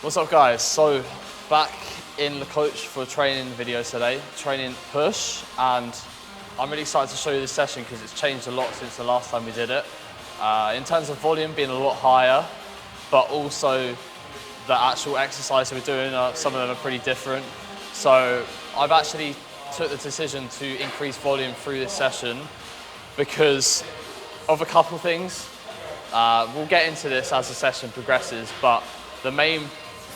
What's up guys? So back in the coach for a training video today, training push, and I'm really excited to show you this session because it's changed a lot since the last time we did it. In terms of volume being a lot higher, but also the actual exercise we're doing, some of them are pretty different. So I've actually took the decision to increase volume through this session because of a couple things. We'll get into this as the session progresses, but the main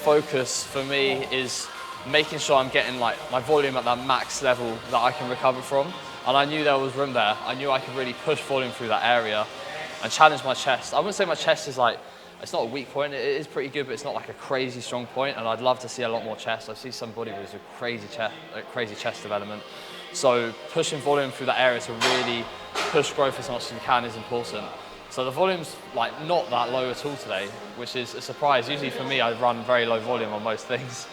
focus for me is making sure I'm getting like my volume at that max level that I can recover from. And I knew there was room there. I knew I could really push volume through that area and challenge my chest. I wouldn't say my chest is like, it's not a weak point, it is pretty good, but it's not like a crazy strong point, and I'd love to see a lot more chest. I see some bodybuilders with crazy chest development. So pushing volume through that area to really push growth as much as you can is important. So the volume's like not that low at all today, which is a surprise. Usually for me, I run very low volume on most things.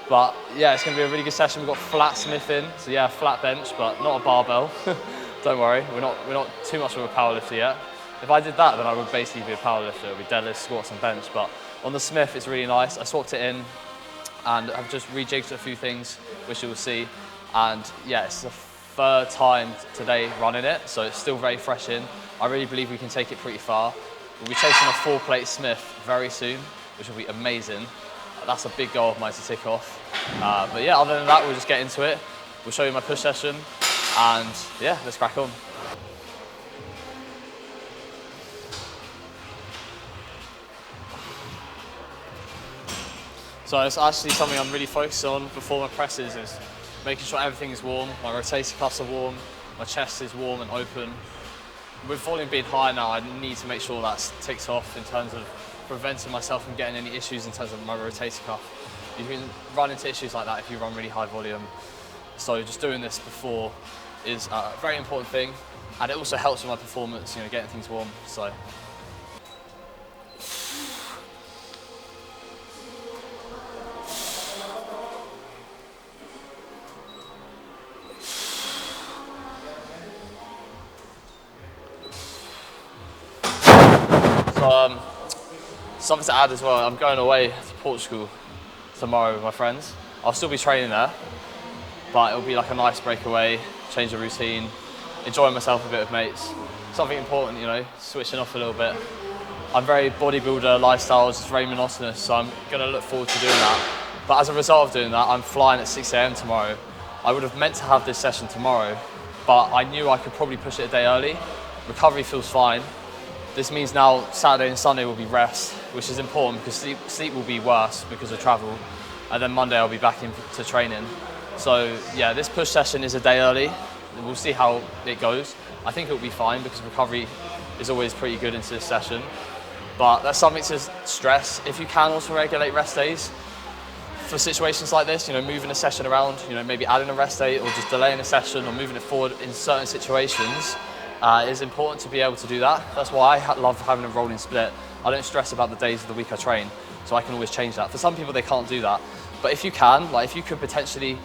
But yeah, it's gonna be a really good session. We've got flat Smith in, so yeah, flat bench, but not a barbell. Don't worry, we're not too much of a powerlifter yet. If I did that, then I would basically be a powerlifter. It would be deadlift, squats and bench. But on the Smith, it's really nice. I swapped it in and I've just rejigged a few things, which you'll see. And yeah, it's the third time today running it, so it's still very fresh in. I really believe we can take it pretty far. We'll be chasing a 4-plate Smith very soon, which will be amazing. That's a big goal of mine to tick off. But yeah, other than that, we'll just get into it. We'll show you my push session, and yeah, let's crack on. So it's actually something I'm really focused on before my presses, is making sure everything's warm, my rotator cuffs are warm, my chest is warm and open. With volume being high now, I need to make sure that's ticked off in terms of preventing myself from getting any issues in terms of my rotator cuff. You can run into issues like that if you run really high volume. So just doing this before is a very important thing, and it also helps with my performance, you know, getting things warm. So. Something to add as well, I'm going away to Portugal tomorrow with my friends. I'll still be training there, but it'll be like a nice breakaway, change of routine, enjoying myself a bit with mates. Something important, you know, switching off a little bit. I'm very bodybuilder lifestyle, it's just very monotonous, so I'm gonna look forward to doing that. But as a result of doing that, I'm flying at 6 AM tomorrow. I would have meant to have this session tomorrow, but I knew I could probably push it a day early. Recovery feels fine. This means now Saturday and Sunday will be rest, which is important because sleep will be worse because of travel. And then Monday I'll be back into training. So yeah, this push session is a day early. We'll see how it goes. I think it'll be fine because recovery is always pretty good into this session. But that's something to stress. If you can also regulate rest days for situations like this, you know, moving a session around, you know, maybe adding a rest day or just delaying a session or moving it forward in certain situations, is important to be able to do that. That's why I love having a rolling split. I don't stress about the days of the week I train, so I can always change that. For some people, they can't do that. But if you can, like if you could potentially,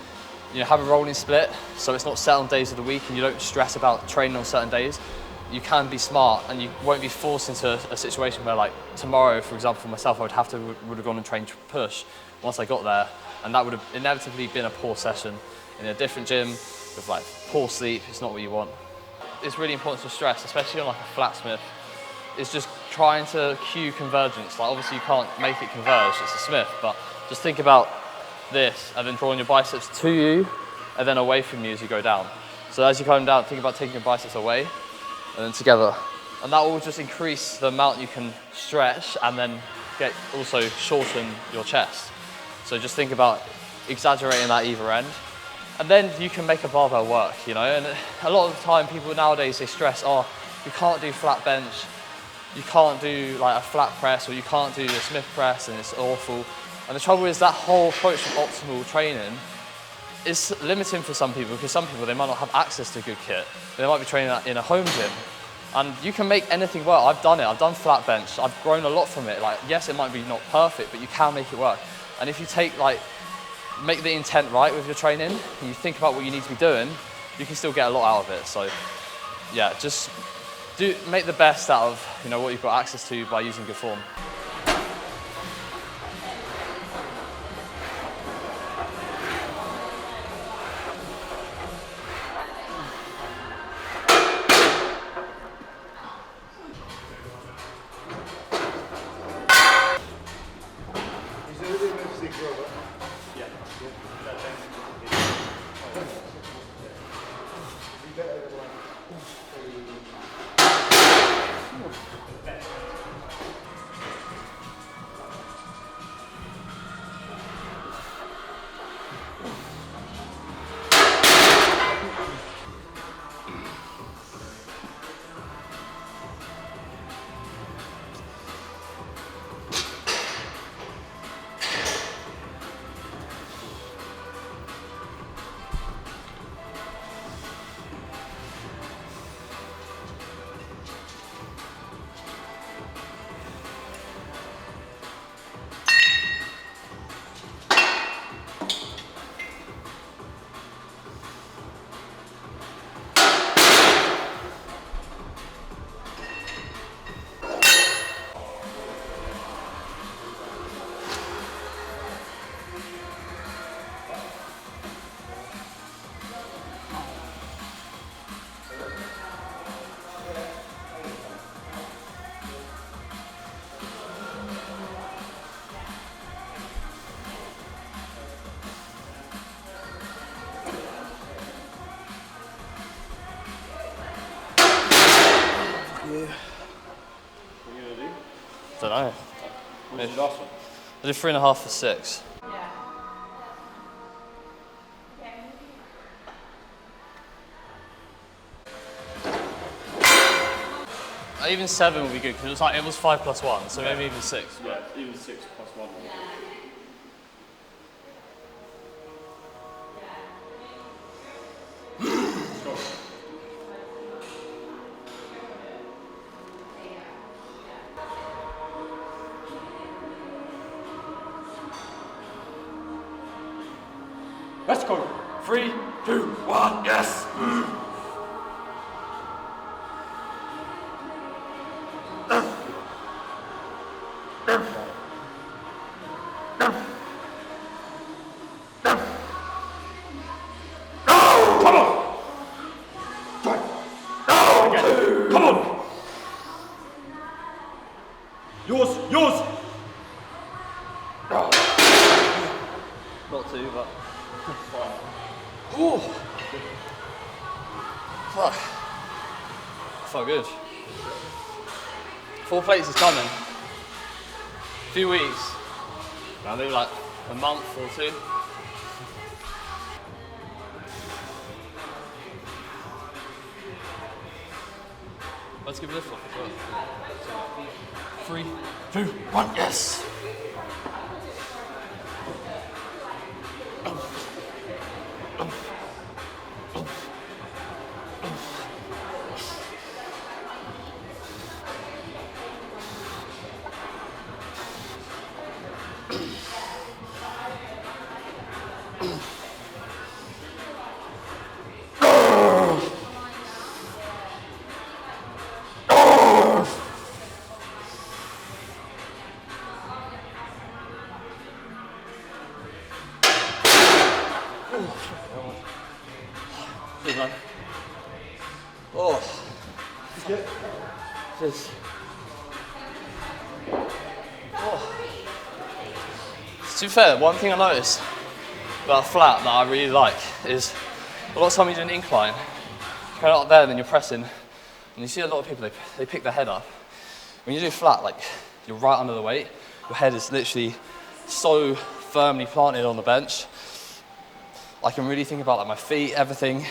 you know, have a rolling split, so it's not set on days of the week and you don't stress about training on certain days, you can be smart and you won't be forced into a situation where, like tomorrow, for example, for myself, I would have gone and trained push once I got there, and that would have inevitably been a poor session in a different gym with like poor sleep. It's not what you want. It's really important to stress, especially on like a flat Smith, is just trying to cue convergence. Like obviously you can't make it converge, it's a Smith, but just think about this and then drawing your biceps to you and then away from you as you go down. So as you come down, think about taking your biceps away and then together. And that will just increase the amount you can stretch and then also shorten your chest. So just think about exaggerating that either end. And then you can make a barbell work, you know, and a lot of the time people nowadays, they stress, oh, you can't do flat bench, you can't do like a flat press, or you can't do the Smith press, and it's awful. And the trouble is that whole approach of optimal training is limiting for some people, because some people, they might not have access to good kit. They might be training in a home gym. And you can make anything work. I've done it, I've done flat bench, I've grown a lot from it. Like, yes, it might be not perfect, but you can make it work. And if you make the intent right with your training, and you think about what you need to be doing, you can still get a lot out of it. So yeah, just make the best out of, you know, what you've got access to by using good form. Don't know. What was your last one? I did 3.5 for 6. Even 7 would be good because it was 5 plus 1, so maybe even 6. Yeah, even 6 plus 1. Let's go. 3, 2, 1, yes! Come on! Yours! Not too, but ooh. Fuck. Felt good. 4 plates is coming. A few weeks. Maybe like a month or 2. Let's give it a lift off as well. 3, 2, 1, yes! Good man. Oh. Just. Oh. To be fair, one thing I noticed about a flat that I really like is a lot of time you do an incline, you go up there and then you're pressing, and you see a lot of people, they pick their head up. When you do flat, like you're right under the weight, your head is literally so firmly planted on the bench. I can really think about like my feet, everything,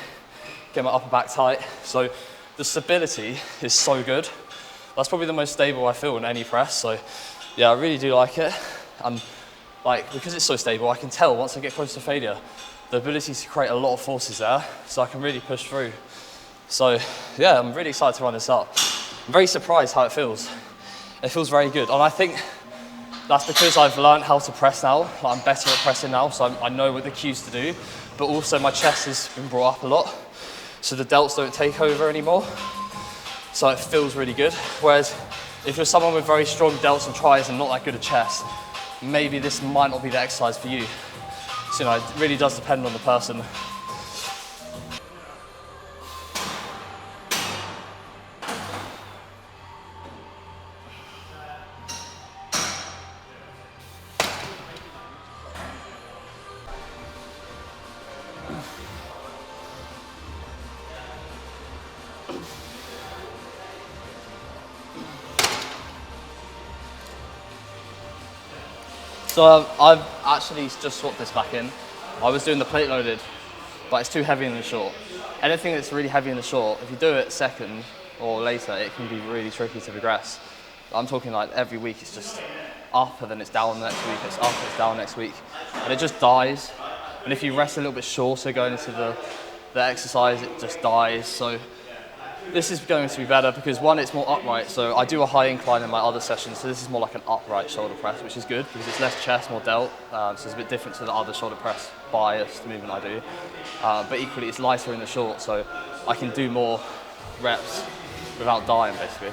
get my upper back tight. So the stability is so good. That's probably the most stable I feel in any press. So yeah, I really do like it. And like, because it's so stable, I can tell once I get close to failure, the ability to create a lot of forces there, so I can really push through. So yeah, I'm really excited to run this up. I'm very surprised how it feels. It feels very good. And I think that's because I've learned how to press now. Like, I'm better at pressing now, so I know what the cues to do. But also my chest has been brought up a lot, so the delts don't take over anymore. So it feels really good. Whereas if you're someone with very strong delts and tries and not that good at chest, maybe this might not be the exercise for you. So, you know, it really does depend on the person. So I've actually just swapped this back in. I was doing the plate loaded, but it's too heavy in the short. Anything that's really heavy in the short, if you do it second or later, it can be really tricky to progress. I'm talking like every week it's just up and then it's down next week, it's up, it's down next week. And it just dies. And if you rest a little bit shorter going into the exercise, it just dies. So this is going to be better because one, it's more upright. So I do a high incline in my other sessions. So this is more like an upright shoulder press, which is good because it's less chest, more delt. So it's a bit different to the other shoulder press biased movement I do. But equally, it's lighter in the short. So I can do more reps without dying, basically.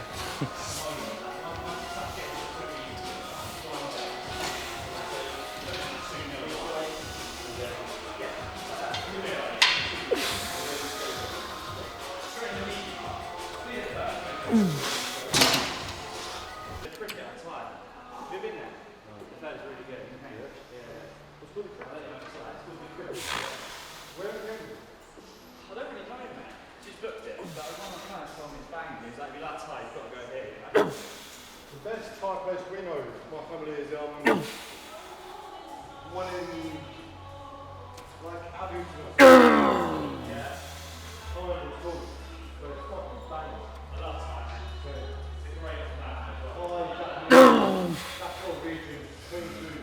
The best type-based we know, my family is one in like Abington. Yeah. Oh, it's cool. But it's fucking banging. I love time. So it's great on that. Oh, that whole region, 22.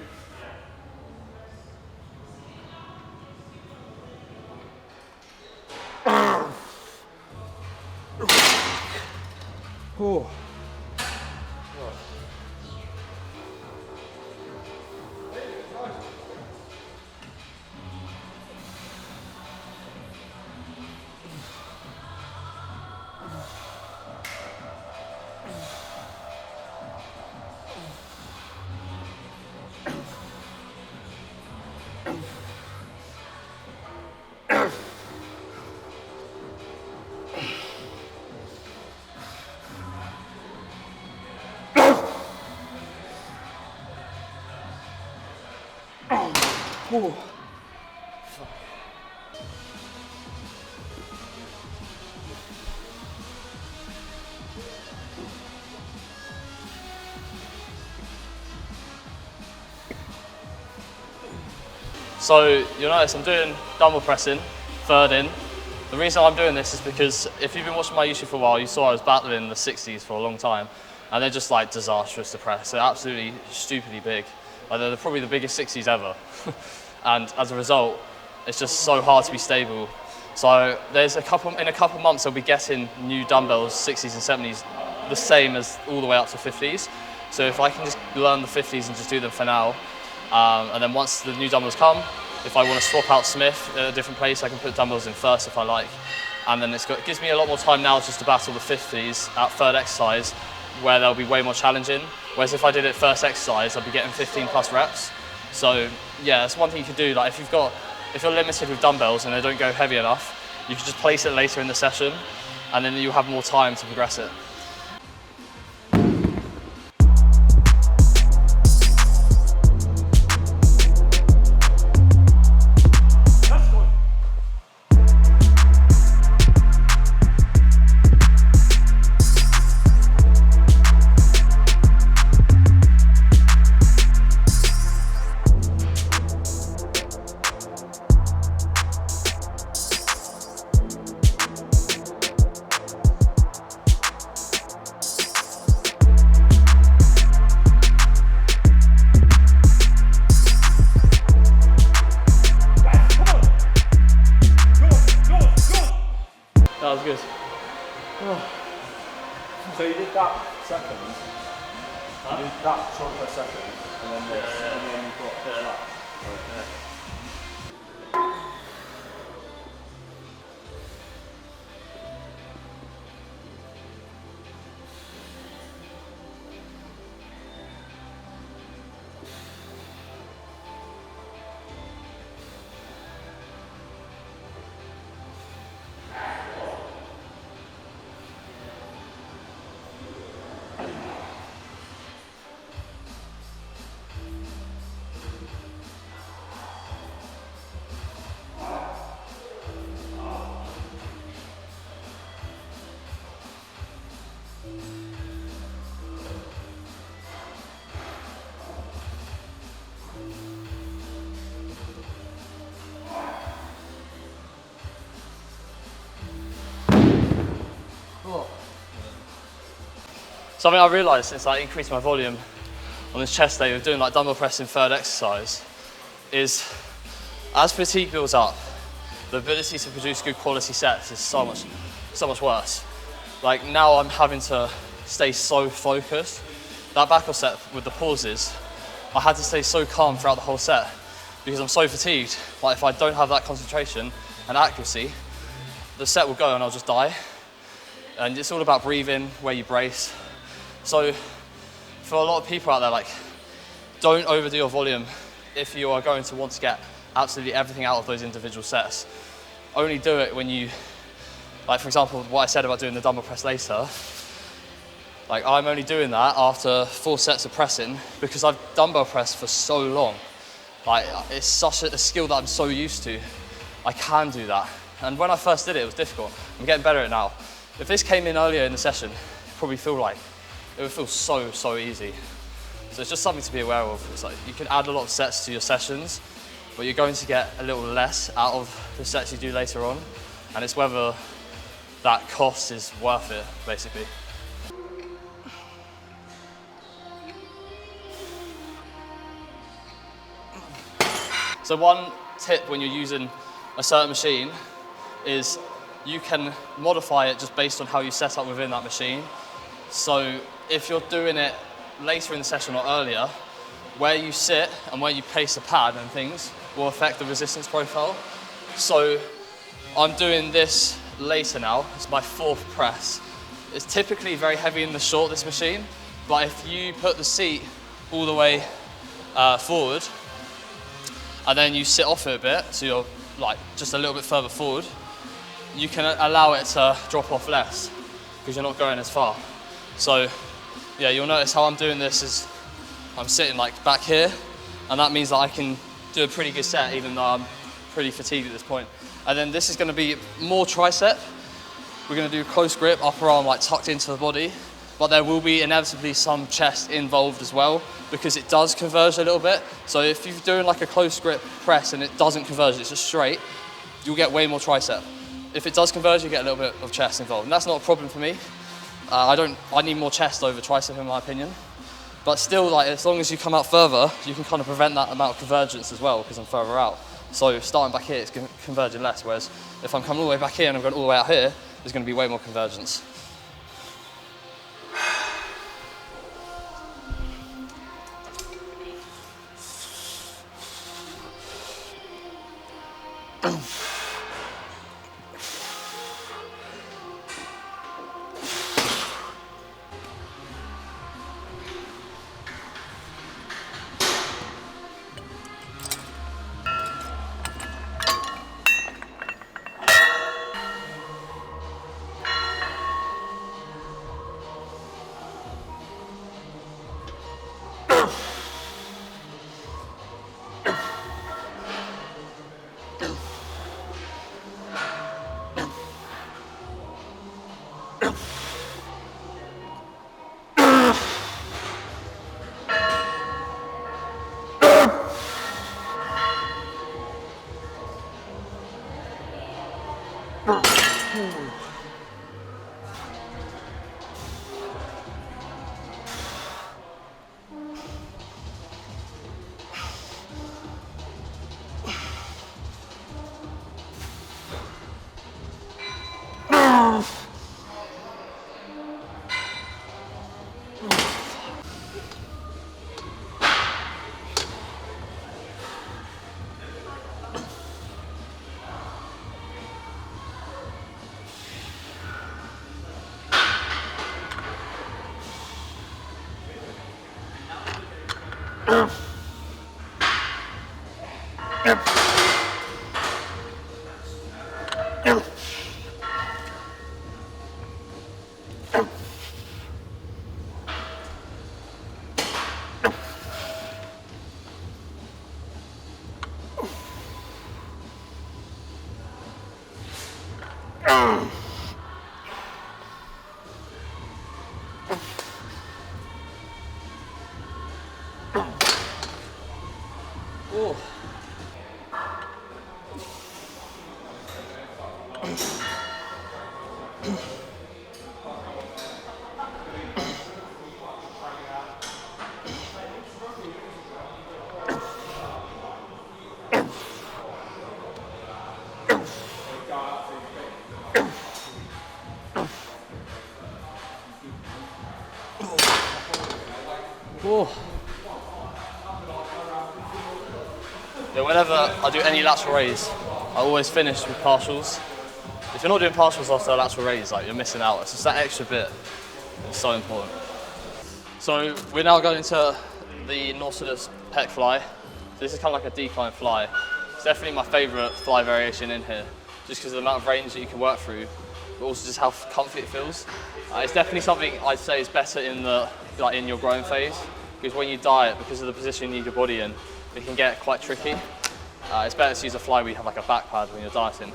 Oh. Oh. So you'll notice I'm doing dumbbell pressing, third in. The reason I'm doing this is because if you've been watching my YouTube for a while, you saw I was battling the 60s for a long time, and they're just like disastrous to press. They're absolutely stupidly big. Like they're probably the biggest 60s ever. And as a result, it's just so hard to be stable. So in a couple months, I'll be getting new dumbbells, 60s and 70s, the same as all the way up to 50s. So if I can just learn the 50s and just do them for now, and then once the new dumbbells come, if I want to swap out Smith at a different place, I can put dumbbells in first if I like. And then it gives me a lot more time now just to battle the 50s at third exercise, where they'll be way more challenging. Whereas if I did it first exercise, I'd be getting 15 plus reps. So yeah, that's one thing you can do. Like if you're limited with dumbbells and they don't go heavy enough, you can just place it later in the session, and then you'll have more time to progress it. That was good. Oh. So you did that second. You did that short per second, and then this, and then you got that. Okay. Something I realised since I increased my volume on this chest day with doing like dumbbell press in third exercise is as fatigue builds up, the ability to produce good quality sets is so much worse. Like now I'm having to stay so focused. That back off set with the pauses, I had to stay so calm throughout the whole set because I'm so fatigued. Like if I don't have that concentration and accuracy, the set will go and I'll just die. And it's all about breathing, where you brace. So for a lot of people out there, like, don't overdo your volume if you are going to want to get absolutely everything out of those individual sets. Only do it when you, like for example, what I said about doing the dumbbell press later, like I'm only doing that after 4 sets of pressing because I've dumbbell pressed for so long. Like it's such a skill that I'm so used to, I can do that. And when I first did it, it was difficult. I'm getting better at it now. If this came in earlier in the session, it would feel so easy. So it's just something to be aware of. It's like you can add a lot of sets to your sessions, but you're going to get a little less out of the sets you do later on. And it's whether that cost is worth it, basically. So one tip when you're using a certain machine is you can modify it just based on how you set up within that machine. So if you're doing it later in the session or earlier, where you sit and where you place the pad and things will affect the resistance profile. So I'm doing this later now, it's my 4th press. It's typically very heavy in the short, this machine, but if you put the seat all the way forward and then you sit off it a bit, so you're like just a little bit further forward, you can allow it to drop off less because you're not going as far. So yeah, you'll notice how I'm doing this is I'm sitting like back here, and that means that I can do a pretty good set even though I'm pretty fatigued at this point. And then this is going to be more tricep. We're going to do close grip, upper arm like tucked into the body, but there will be inevitably some chest involved as well because it does converge a little bit. So if you're doing like a close grip press and it doesn't converge, it's just straight, you'll get way more tricep. If it does converge, you get a little bit of chest involved, and that's not a problem for me. I need more chest over tricep in my opinion. But still, like, as long as you come out further, you can kind of prevent that amount of convergence as well because I'm further out. So starting back here, it's converging less, whereas if I'm coming all the way back here and I'm going all the way out here, there's going to be way more convergence. Yeah, whenever I do any lateral raise, I always finish with partials. If you're not doing partials after a lateral raise, like, you're missing out. It's just that extra bit. It's so important. So we're now going to the Nautilus pec fly. This is kind of like a decline fly. It's definitely my favourite fly variation in here, just because of the amount of range that you can work through, but also just how comfy it feels. It's definitely something I'd say is better in in your growing phase, because when you diet, because of the position you need your body in, it can get quite tricky. It's better to use a fly where you have like a back pad when you're dieting.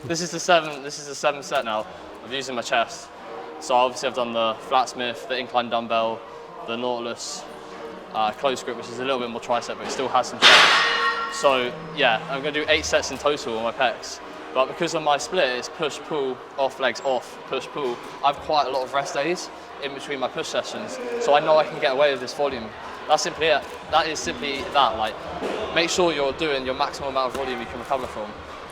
This is the seventh set now of using my chest. So obviously I've done the flat smith, the incline dumbbell, the Nautilus close grip, which is a little bit more tricep, but it still has some chest. So yeah, I'm going to do 8 sets in total on my pecs. But because of my split, it's push, pull, off legs, off, push, pull. I have quite a lot of rest days in between my push sessions, so I know I can get away with this volume. That's simply it. That is simply that. Like, make sure you're doing your maximum amount of volume you can recover from,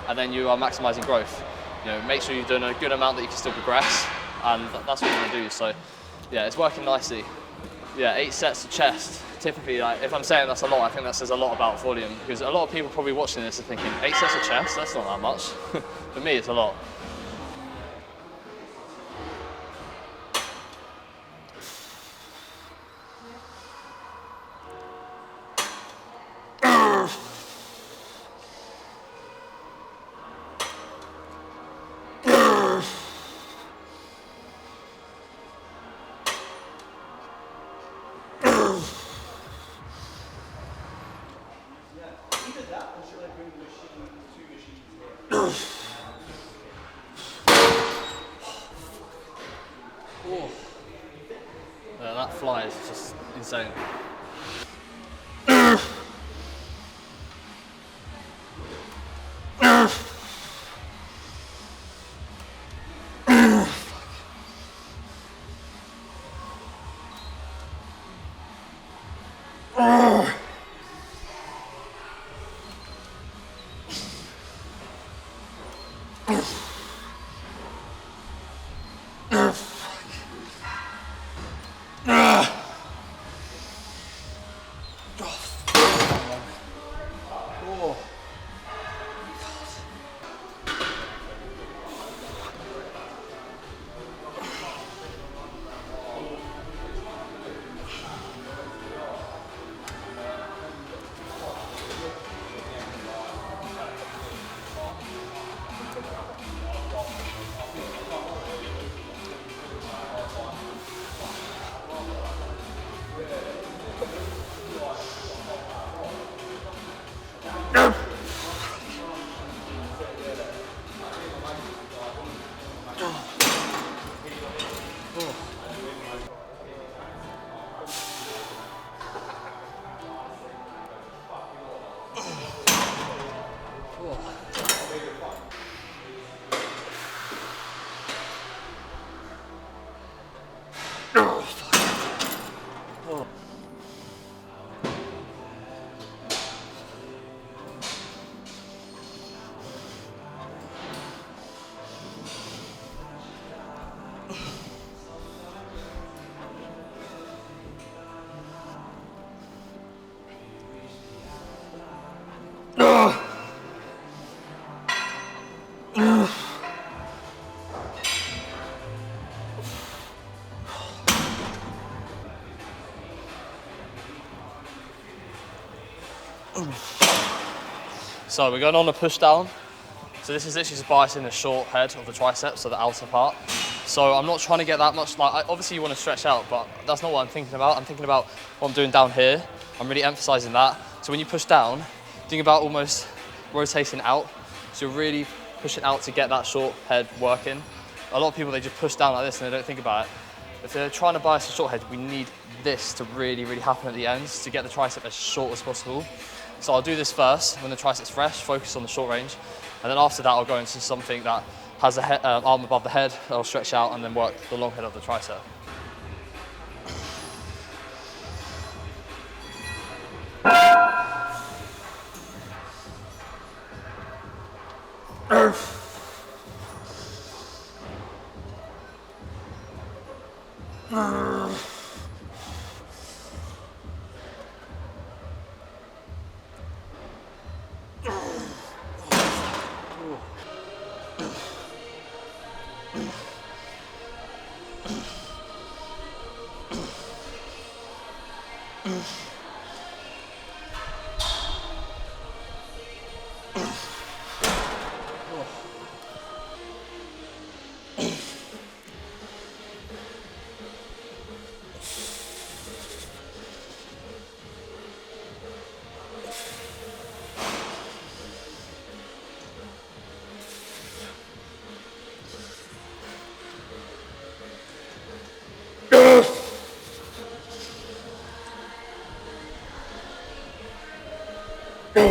and then you are maximizing growth. You know, make sure you're doing a good amount that you can still progress, and that's what you're gonna do. So, yeah, it's working nicely. Yeah, 8 sets of chest. Typically, like, if I'm saying that's a lot, I think that says a lot about volume, because a lot of people probably watching this are thinking, 8 sets of chest? That's not that much. For me, it's a lot. Yeah, that fly is just insane. So we're going on a push down. So this is literally just biasing the short head of the triceps, so the outer part. So I'm not trying to get that much, like, obviously you want to stretch out, but that's not what I'm thinking about. I'm thinking about what I'm doing down here. I'm really emphasizing that. So when you push down, think about almost rotating out. So you're really pushing out to get that short head working. A lot of people, they just push down like this and they don't think about it. If they're trying to bias the short head, we need this to really, really happen at the ends to get the tricep as short as possible. So I'll do this first when the tricep's fresh, focus on the short range. And then after that, I'll go into something that has an arm above the head. I'll stretch out and then work the long head of the tricep. Oh,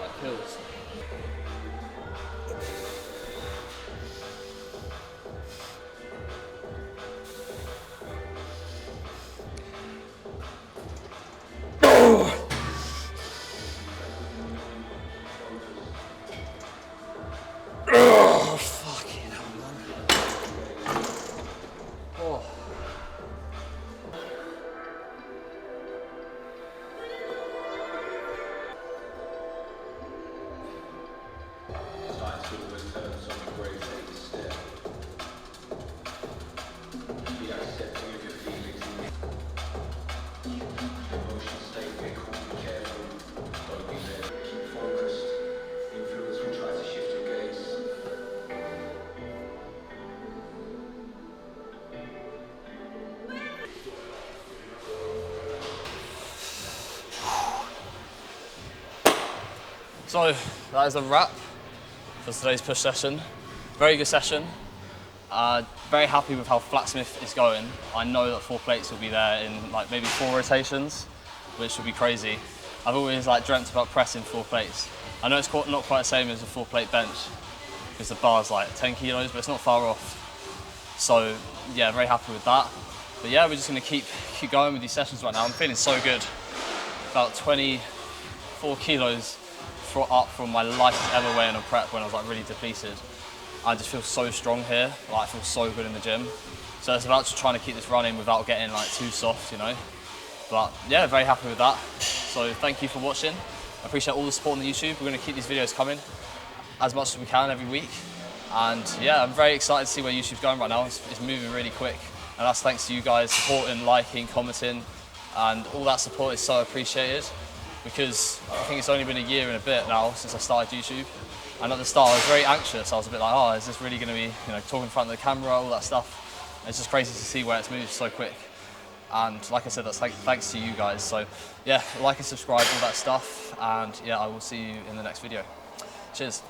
it kills. Fucking hell, man. Oh. So that is a wrap for today's push session. Very good session. Very happy with how Flatsmith is going. I know that 4 plates will be there in like maybe 4 rotations, which would be crazy. I've always like dreamt about pressing 4 plates. I know it's not quite the same as a 4 plate bench because the bar's like 10 kilos, but it's not far off. So yeah, very happy with that. But yeah, we're just gonna keep going with these sessions right now. I'm feeling so good. About 24 kilos up from my lightest ever weight in a prep when I was like really depleted. I just feel so strong here, like I feel so good in the gym. So it's about just trying to keep this running without getting like too soft, you know. But yeah, very happy with that. So thank you for watching. I appreciate all the support on the YouTube. We're gonna keep these videos coming as much as we can every week. And yeah, I'm very excited to see where YouTube's going right now. It's moving really quick. And that's thanks to you guys supporting, liking, commenting, and all that support is so appreciated. Because I think it's only been a year and a bit now since I started YouTube. And at the start I was very anxious. I was a bit like, oh, is this really going to be, you know, talking in front of the camera, all that stuff. And it's just crazy to see where it's moved so quick. And like I said, that's thanks to you guys. So yeah, like and subscribe, all that stuff. And yeah, I will see you in the next video. Cheers.